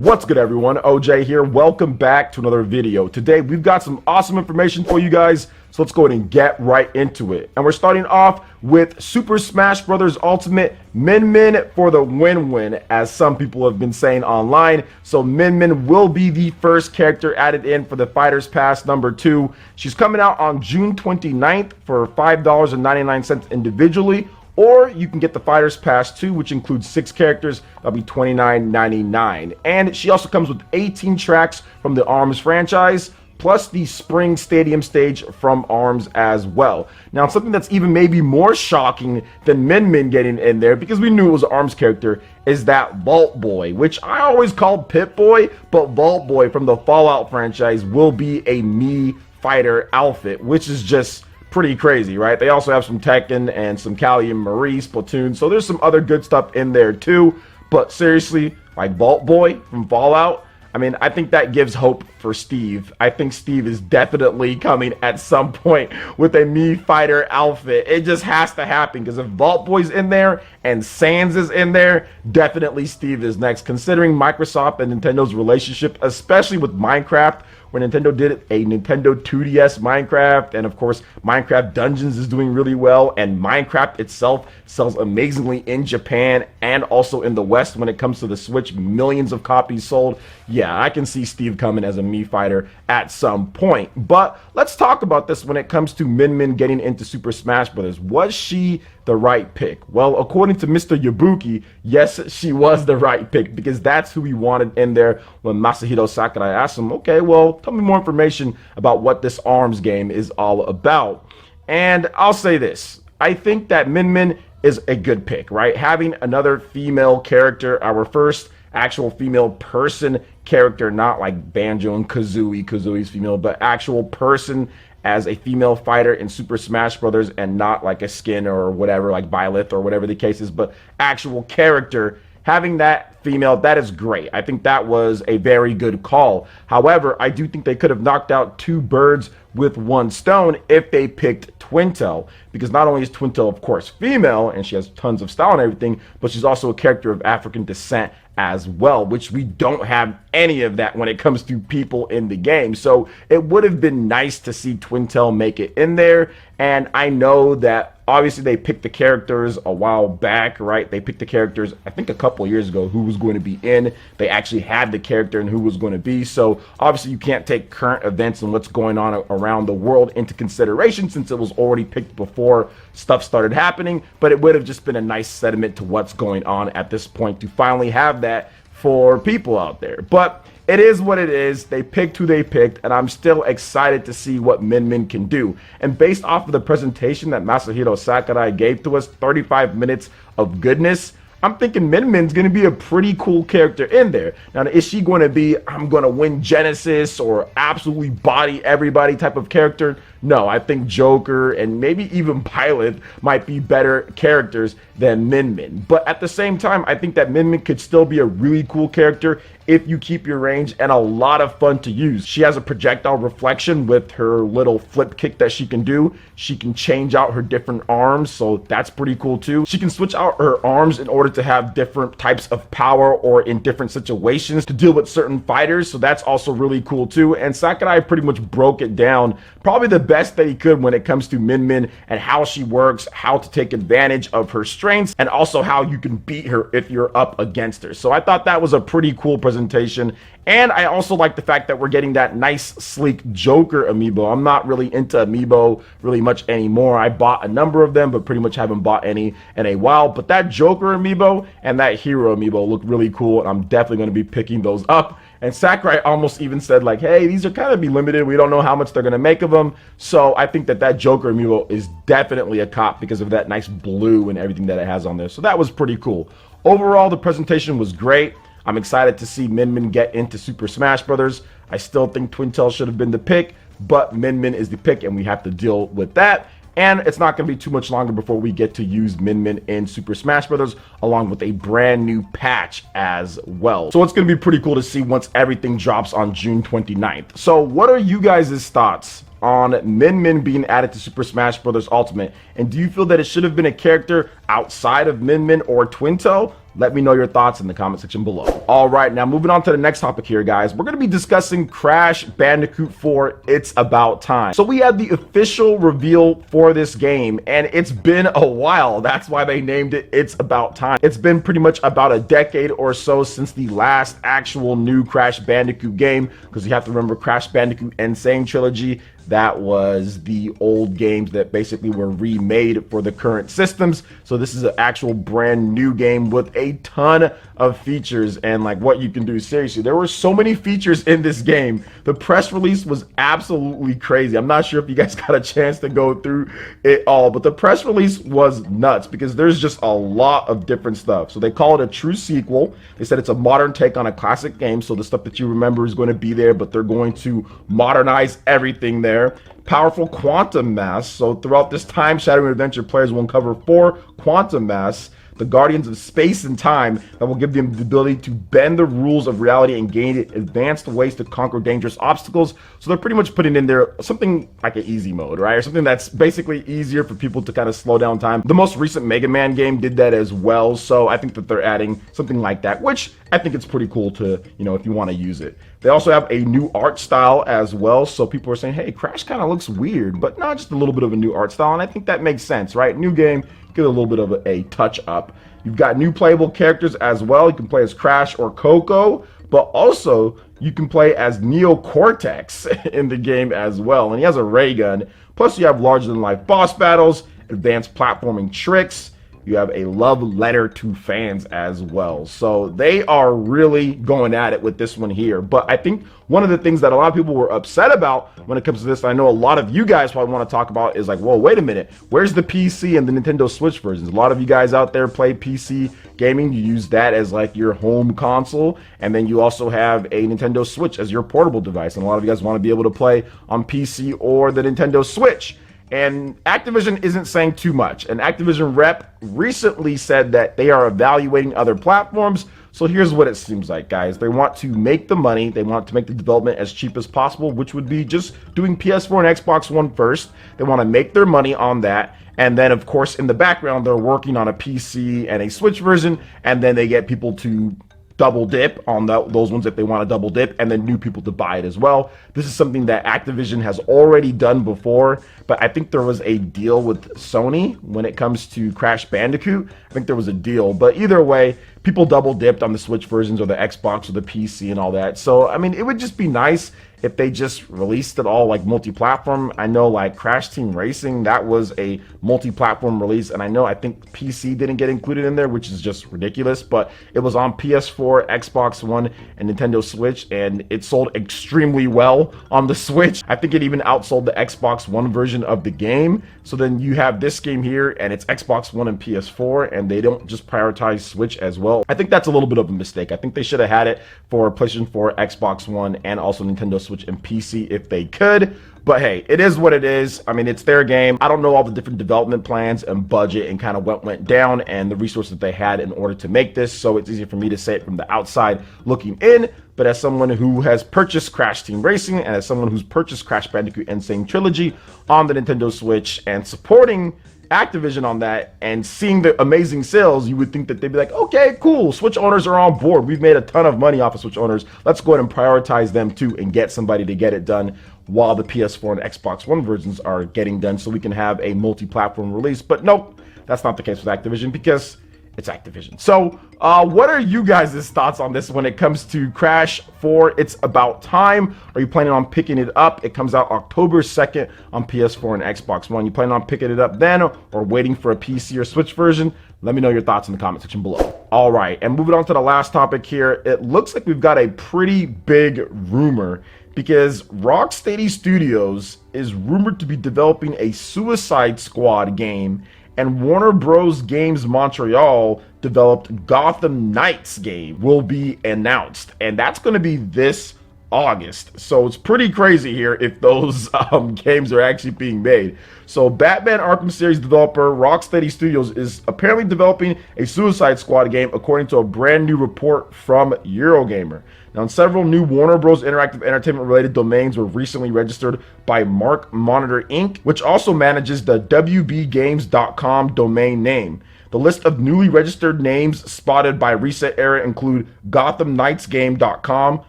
What's good, everyone? OJ here. Welcome back to another video. Today we've got some awesome information for you guys, so let's go ahead and get right into it. And we're starting off with Super Smash Bros. Ultimate Min Min for the win-win, as some people have been saying online. So Min Min will be the first character added in for the Fighters Pass number 2. She's coming out on June 29th for $5.99 individually. Or you can get the Fighters Pass 2, which includes 6 characters. That'll be $29.99. And she also comes with 18 tracks from the ARMS franchise, plus the Spring Stadium stage from ARMS as well. Now, something that's even maybe more shocking than Min Min getting in there, because we knew it was an ARMS character, is that Vault Boy, which I always called Pit Boy, but Vault Boy from the Fallout franchise will be a Mii fighter outfit, which is just pretty crazy, right? They also have some Tekken and some Callie and Marie Splatoon, so there's some other good stuff in there too. But seriously, like Vault Boy from Fallout, I mean, I think that gives hope for Steve. I think Steve is definitely coming at some point with a Mii fighter outfit. It just has to happen, because if Vault Boy's in there and Sans is in there, definitely Steve is next. Considering Microsoft and Nintendo's relationship, especially with Minecraft, where Nintendo did a Nintendo 2DS Minecraft, and of course Minecraft Dungeons is doing really well, and Minecraft itself sells amazingly in Japan and also in the West when it comes to the Switch. Millions of copies sold. Yeah, I can see Steve coming as a Mii fighter at some point. But let's talk about this when it comes to Min Min getting into Super Smash Bros. Was she the right pick? Well, according to Mr. Yabuki, yes, she was the right pick, because that's who we wanted in there when Masahiro Sakurai asked him, okay, well, tell me more information about what this ARMS game is all about. And I'll say this, I think that Min Min is a good pick, right? Having another female character, our first actual female person character, not like Banjo and Kazooie's female, but actual person as a female fighter in Super Smash Brothers, and not like a skin or whatever, like Byleth or whatever the case is, but actual character. Having that female, that is great. I think that was a very good call. However, I do think they could have knocked out 2 birds with 1 stone if they picked Twintel, because not only is Twintel, of course, female and she has tons of style and everything, but she's also a character of African descent as well, which we don't have any of that when it comes to people in the game. So it would have been nice to see Twintel make it in there. And I know that obviously they picked the characters a while back, right? They picked the characters, I think a couple years ago, who was going to be in. They actually had the character and who was going to be. So obviously you can't take current events and what's going on around the world into consideration, since it was already picked before stuff started happening. But it would have just been a nice sediment to what's going on at this point to finally have that for people out there. But it is what it is. They picked who they picked, and I'm still excited to see what Min Min can do. And based off of the presentation that Masahiro Sakurai gave to us, 35 minutes of goodness, I'm thinking Min Min's going to be a pretty cool character in there. Now, is she going to be, I'm going to win Genesis or absolutely body everybody type of character? No, I think Joker and maybe even Pilot might be better characters than Min Min. But at the same time, I think that Min Min could still be a really cool character if you keep your range, and a lot of fun to use. She has a projectile reflection with her little flip kick that she can do. She can change out her different arms, so that's pretty cool too. She can switch out her arms in order to have different types of power or in different situations to deal with certain fighters, so that's also really cool too. And Sakurai pretty much broke it down probably the best that he could when it comes to Min Min and how she works, how to take advantage of her strengths, and also how you can beat her if you're up against her. So I thought that was a pretty cool presentation. And I also like the fact that we're getting that nice sleek Joker amiibo. I'm not really into amiibo really much anymore. I bought a number of them, but pretty much haven't bought any in a while. But that Joker amiibo and that Hero amiibo look really cool, and I'm definitely going to be picking those up. And Sakurai almost even said like, hey, these are kind of be limited. We don't know how much they're going to make of them. So I think that Joker amiibo is definitely a cop because of that nice blue and everything that it has on there. So that was pretty cool. Overall, the presentation was great. I'm excited to see Min Min get into Super Smash Brothers. I still think Twintel should have been the pick, but Min Min is the pick, and we have to deal with that. And it's not going to be too much longer before we get to use Min Min in Super Smash Brothers, along with a brand new patch as well. So it's going to be pretty cool to see once everything drops on June 29th. So what are you guys' thoughts on Min Min being added to Super Smash Bros. Ultimate? And do you feel that it should have been a character outside of Min Min or Twintel? Let me know your thoughts in the comment section below. All right, now moving on to the next topic here, guys. We're going to be discussing Crash Bandicoot 4, It's About Time. So we had the official reveal for this game, and it's been a while. That's why they named it It's About Time. It's been pretty much about a decade or so since the last actual new Crash Bandicoot game, because you have to remember Crash Bandicoot Insane Trilogy, that was the old games that basically were remade for the current systems. So this is an actual brand new game with a ton of features and like what you can do. Seriously, there were so many features in this game. The press release was absolutely crazy. I'm not sure if you guys got a chance to go through it all, but the press release was nuts because there's just a lot of different stuff. So they call it a true sequel. They said it's a modern take on a classic game. So the stuff that you remember is going to be there, but they're going to modernize everything there. Powerful quantum mass. So throughout this time-shattering adventure, players will uncover 4 quantum mass, the guardians of space and time, that will give them the ability to bend the rules of reality and gain advanced ways to conquer dangerous obstacles. So they're pretty much putting in there something like an easy mode, right? Or something that's basically easier for people to kind of slow down time. The most recent Mega Man game did that as well. So I think that they're adding something like that, which I think it's pretty cool to, you know, if you want to use it. They also have a new art style as well. So people are saying, hey, Crash kind of looks weird, but not just a little bit of a new art style. And I think that makes sense, right? New game, get a little bit of a touch up. You've got new playable characters as well. You can play as Crash or Coco, but also you can play as Neo Cortex in the game as well. And he has a ray gun. Plus you have larger than life boss battles, advanced platforming tricks. You have a love letter to fans as well. So they are really going at it with this one here. But I think one of the things that a lot of people were upset about when it comes to this, I know a lot of you guys probably want to talk about, is like, whoa, wait a minute. Where's the PC and the Nintendo Switch versions? A lot of you guys out there play PC gaming. You use that as like your home console. And then you also have a Nintendo Switch as your portable device. And a lot of you guys want to be able to play on PC or the Nintendo Switch. And Activision isn't saying too much. An Activision rep recently said that they are evaluating other platforms. So here's what it seems like, guys. They want to make the money. They want to make the development as cheap as possible, which would be just doing PS4 and Xbox One first. They want to make their money on that. And then, of course, in the background, they're working on a PC and a Switch version. And then they get people to double dip on those ones if they want to double dip, and then new people to buy it as well. This is something that Activision has already done before, but I think there was a deal with Sony when it comes to Crash Bandicoot. I think there was a deal, but either way, people double dipped on the Switch versions or the Xbox or the PC and all that. So, I mean, it would just be nice if they just released it all like multi-platform. I know like Crash Team Racing, that was a multi-platform release, and I think PC didn't get included in there, which is just ridiculous, but it was on PS4, Xbox One, and Nintendo Switch, and it sold extremely well on the Switch. I think it even outsold the Xbox One version of the game. So then you have this game here, and it's Xbox One and PS4, and they don't just prioritize Switch as well. I think that's a little bit of a mistake. I think they should have had it for PlayStation 4, Xbox One, and also Nintendo Switch and PC if they could. But hey, it is what it is. I mean, it's their game. I don't know all the different development plans and budget and kind of what went down and the resources they had in order to make this. So it's easier for me to say it from the outside looking in. But as someone who has purchased Crash Team Racing and as someone who's purchased Crash Bandicoot Insane Trilogy on the Nintendo Switch and supporting Activision on that and seeing the amazing sales, you would think that they'd be like, okay, cool, Switch owners are on board. We've made a ton of money off of Switch owners. Let's go ahead and prioritize them too and get somebody to get it done while the PS4 and Xbox One versions are getting done so we can have a multi-platform release. But nope, that's not the case with Activision because it's Activision. So what are you guys' thoughts on this when it comes to Crash 4 It's About Time? Are you planning on picking it up? It comes out October 2nd on PS4 and Xbox One. You planning on picking it up then or waiting for a PC or Switch version? Let me know your thoughts in the comment section below. All right, and moving on to the last topic here, it looks like we've got a pretty big rumor because Rocksteady Studios is rumored to be developing a Suicide Squad game, and Warner Bros. Games Montreal developed Gotham Knights game will be announced, and that's going to be this August. So it's pretty crazy here if those games are actually being made. So Batman Arkham series developer Rocksteady Studios is apparently developing a Suicide Squad game according to a brand new report from Eurogamer. Now, several new Warner Bros. Interactive Entertainment related domains were recently registered by Mark Monitor Inc., which also manages the WBGames.com domain name. The list of newly registered names spotted by Reset Era include GothamKnightsGame.com,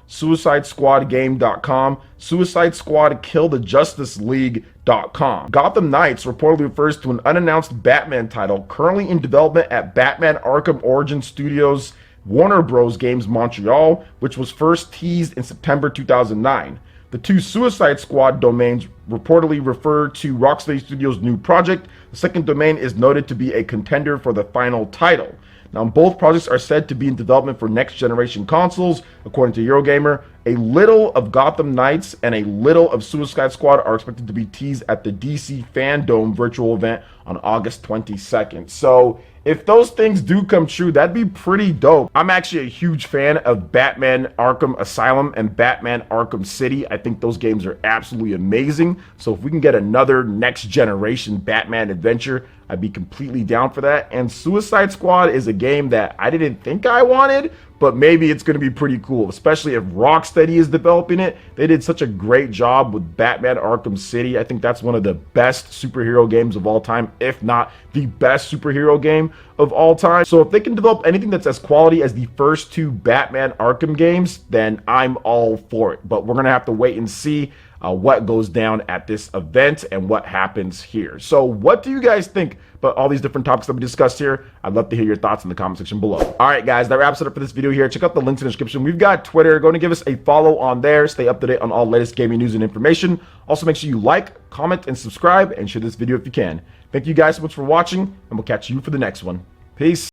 SuicideSquadGame.com, Suicide Squad Kill the Justice League.com. Gotham Knights reportedly refers to an unannounced Batman title currently in development at Batman Arkham Origins Studios, Warner Bros. Games Montreal, which was first teased in September 2009. The two Suicide Squad domains reportedly refer to Rocksteady Studios' new project. The second domain is noted to be a contender for the final title. Now, both projects are said to be in development for next-generation consoles, according to Eurogamer. A little of Gotham Knights and a little of Suicide Squad are expected to be teased at the DC Fandom virtual event on August 22nd. So, if those things do come true, that'd be pretty dope. I'm actually a huge fan of Batman Arkham Asylum and Batman Arkham City. I think those games are absolutely amazing. So if we can get another next generation Batman adventure, I'd be completely down for that. And Suicide Squad is a game that I didn't think I wanted, but maybe it's going to be pretty cool, especially if Rocksteady is developing it. They did such a great job with Batman Arkham City. I think that's one of the best superhero games of all time, if not the best superhero game of all time. So if they can develop anything that's as quality as the first two Batman Arkham games, then I'm all for it. But we're going to have to wait and see what goes down at this event and what happens here. So what do you guys think about all these different topics that we discussed here? I'd love to hear your thoughts in the comment section below. All right, guys, that wraps it up for this video here. Check out the links in the description. We've got Twitter. Go and give us a follow on there. Stay up to date on all latest gaming news and information. Also, make sure you like, comment, and subscribe, and share this video if you can. Thank you guys so much for watching, and we'll catch you for the next one. Peace.